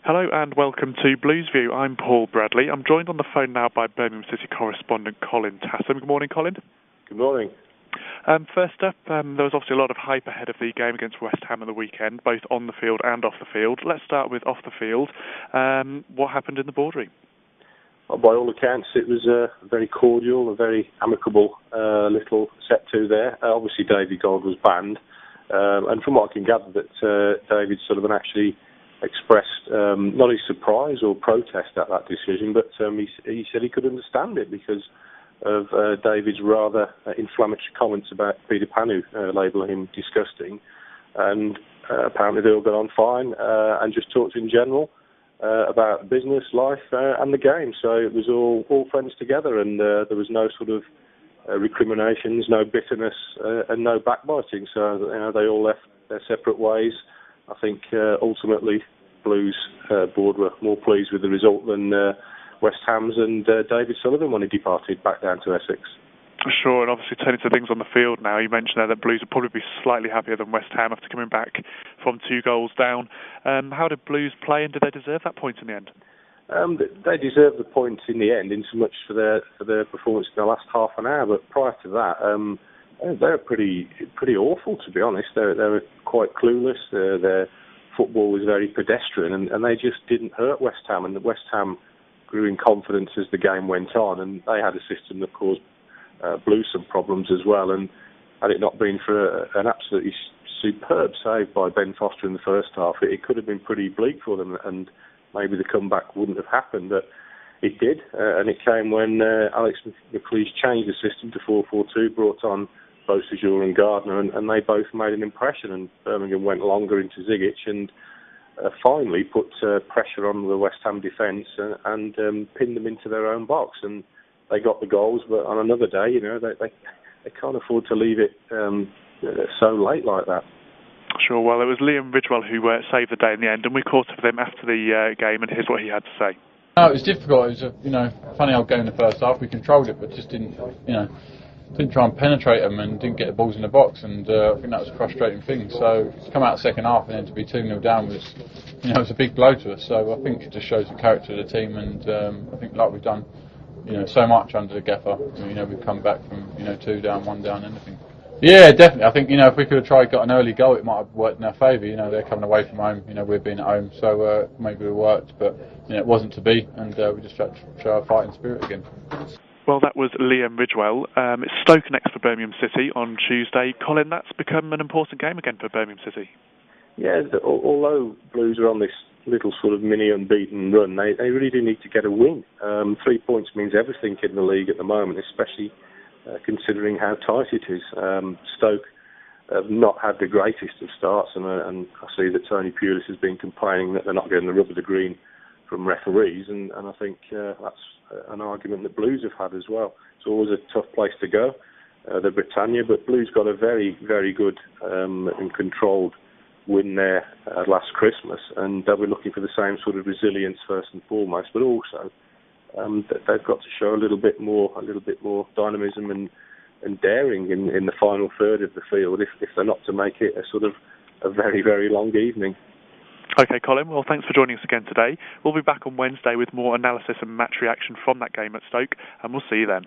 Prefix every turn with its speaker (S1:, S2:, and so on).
S1: Hello and welcome to Blues View. I'm Paul Bradley. I'm joined on the phone now by Birmingham City correspondent Colin Tassam. Good morning, Colin.
S2: Good morning.
S1: First up, there was obviously a lot of hype ahead of the game against West Ham at the weekend, both on the field and off the field. Let's start with off the field. What happened in the boardroom?
S2: Well, by all accounts, it was a very cordial, a very amicable little set-to there. Obviously, David Gold was banned, and from what I can gather, that David Sullivan actually expressed not his surprise or protest at that decision, but he said he could understand it because of David's rather inflammatory comments about Peter Panu, labelling him disgusting, and apparently they all got on fine and just talked in general about business, life and the game. So it was all friends together, and there was no sort of recriminations, no bitterness and no backbiting. So they all left their separate ways. I think ultimately Blues board were more pleased with the result than West Ham's and David Sullivan when he departed back down to Essex.
S1: Sure, and obviously turning to things on the field now, you mentioned there that Blues would probably be slightly happier than West Ham after coming back from 2 goals down. How did Blues play, and did they deserve that point in the end?
S2: They deserved the point in the end, in so much for their performance in the last half an hour. But prior to that, they were pretty awful, to be honest. They were quite clueless. Their football was very pedestrian, and they just didn't hurt West Ham. And West Ham grew in confidence as the game went on, and they had a system that caused Blues some problems as well. And had it not been for an absolutely superb save by Ben Foster in the first half, it could have been pretty bleak for them, and maybe the comeback wouldn't have happened. But it did, and it came when Alex McLeish changed the system to 4-4-2, brought on both Sejour and Gardner, and they both made an impression, and Birmingham went longer into Zigic and finally put pressure on the West Ham defence and pinned them into their own box, and they got the goals. But on another day, they can't afford to leave it so late like that.
S1: Sure, well, it was Liam Ridgewell who saved the day in the end, and we caught up with him after the game, and here's what he had to say.
S3: No, it was difficult. It was a funny old game in the first half. We controlled it, but just didn't try and penetrate them and didn't get the balls in the box, and I think that was a frustrating thing. So to come out second half and then to be 2-0 down was, it was a big blow to us. So I think it just shows the character of the team, and I think like we've done, so much under the gaffer. We've come back from 2 down, 1 down, anything. Yeah, definitely. I think if we could have got an early goal, it might have worked in our favour. They're coming away from home. We're being at home, so maybe it worked, but it wasn't to be, and we just tried to show our fighting spirit again.
S1: Well, that was Liam Ridgewell. It's Stoke next for Birmingham City on Tuesday. Colin, that's become an important game again for Birmingham City.
S2: Yeah, although Blues are on this little sort of mini unbeaten run, they really do need to get a win. 3 points means everything in the league at the moment, especially considering how tight it is. Stoke have not had the greatest of starts, and I see that Tony Pulis has been complaining that they're not getting the rub of the green from referees, and I think that's an argument that Blues have had as well. It's always a tough place to go, the Britannia, but Blues got a very, very good and controlled win there last Christmas, and they'll be looking for the same sort of resilience first and foremost, but also they've got to show a little bit more dynamism and daring in the final third of the field if they're not to make it a sort of a very, very long evening.
S1: OK, Colin, well, thanks for joining us again today. We'll be back on Wednesday with more analysis and match reaction from that game at Stoke, and we'll see you then.